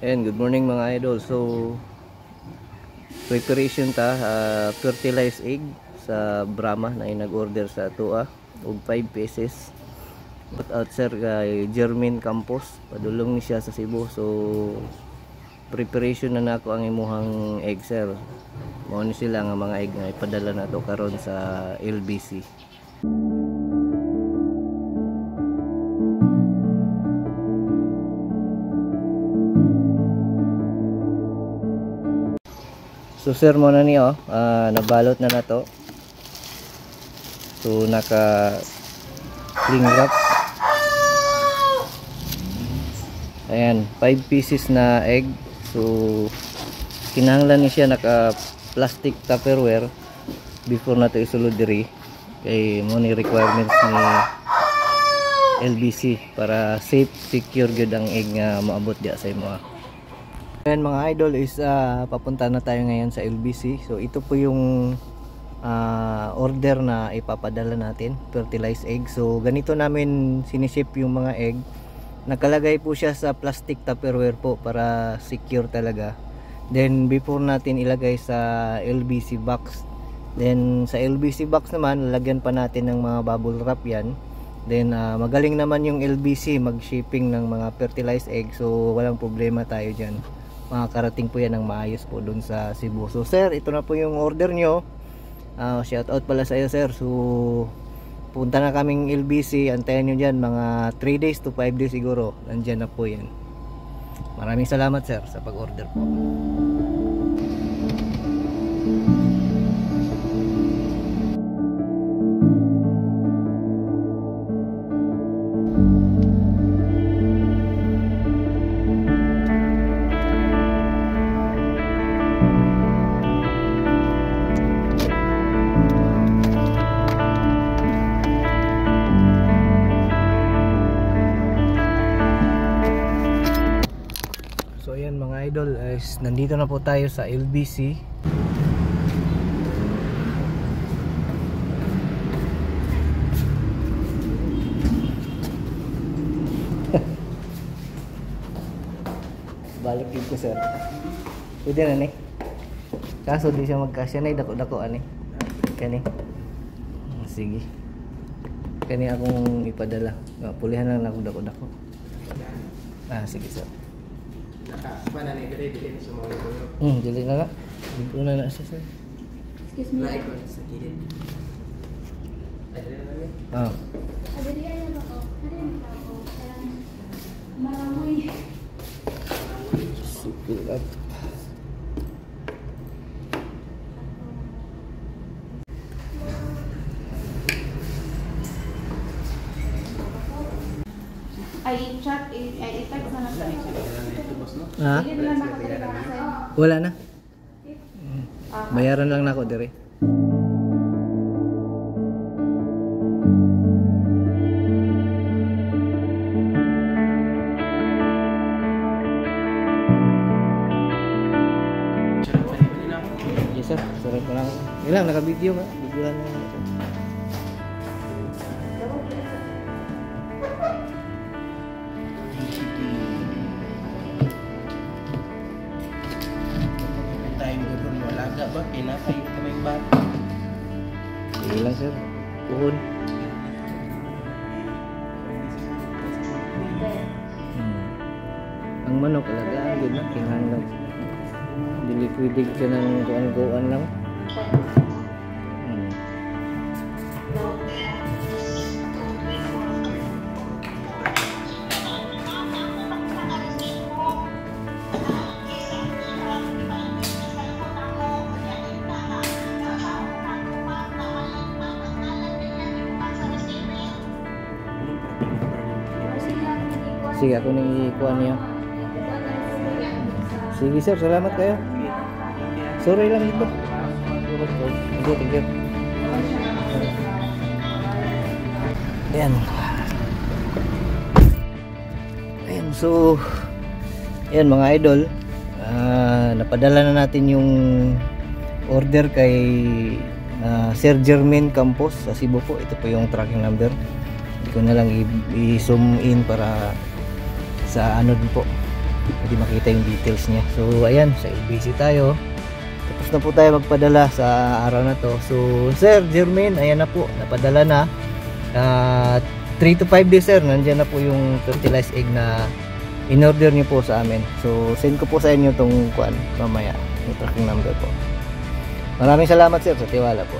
And good morning mga idol. So preparation ta fertilized egg sa Brahma na nag-order sa Tua og 5 pieces. Put out sir kay Jermaine Campos, padulong ni siya sa Cebu. So preparation na nako ang imuhang egg sir. Mao ni sila nga mga egg nga ipadala nato karon sa LBC. So sir mo na niyo, nabalot na nato. So naka cling wrap. Ayan, 5 pieces na egg. So kinahanglan ni siya naka plastic tupperware before nato isulod diri. Kay mo ni requirements ni LBC para safe, secure gyud ang egg nga maabot diya sa imo. Ayan mga idol is papunta na tayo ngayon sa LBC. So ito po yung order na ipapadala natin, fertilized egg. So ganito namin siniship yung mga egg. Nakalagay po siya sa plastic tupperware po para secure talaga. Then before natin ilagay sa LBC box. Then sa LBC box naman lalagyan pa natin ng mga bubble wrap yan. Then magaling naman yung LBC mag-shipping ng mga fertilized egg. So walang problema tayo dyan. Makakarating po yan ng maayos po dun sa Cebu. So sir, ito na po yung order nyo. Shout out pala sa iyo sir. So punta na kaming LBC. Antayin nyo dyan mga 3 days to 5 days siguro. Nandyan na po yan. Maraming salamat sir sa pag-order po. So ayan mga idol, nandito na po tayo sa LBC. Balik din ko sir. Pwede na ni. Kaso di siya magkasya na dako-dako ani. Kani. Sige. Kani akong ipadala. Pulihan lang ako dako-dako. Sige sir. Mana ni dili sa mga ito. Dili na nga. Dito na siya sir. Excuse me. Like on sa gilid. Adili na ni. Adili ayo ako. Adili ako. Maramoy. Super up. Ay chat ay text na lang sa inyo. Ha? Hindi na nakatira sa Wala na. Bayaran lang na ako dire. Yes sir, sarap ko lang. Ilang naka-video ba? Videoan mo na. Ba kinapay kamay bata. Sige lang sir. Puhon. Ang manok alagaan yun na. Kinahanglan. Diliquidig ka ng kuan-kuan lang. Sige, ako nang ikuan niya. Sige sir, salamat kayo. Sorry lang ito. Thank you. Ayan. Ayan, so ayan mga idol, napadala na natin yung order kay Sir Jermaine Campos sa Cebu po. Ito po yung tracking number. Hindi ko na lang i-zoom in para sa ano din po Pwede makita yung details niya. So ayan, sa LBC tayo. Tapos na po tayo magpadala sa araw na to. So Sir Jermaine, ayan na po, napadala na. 3 to 5 days sir, nandiyan na po yung fertilized egg na in-order niyo po sa amin. So send ko po sa inyo tong kuan mamaya, yung tracking number po. Maraming salamat sir sa tiwala po.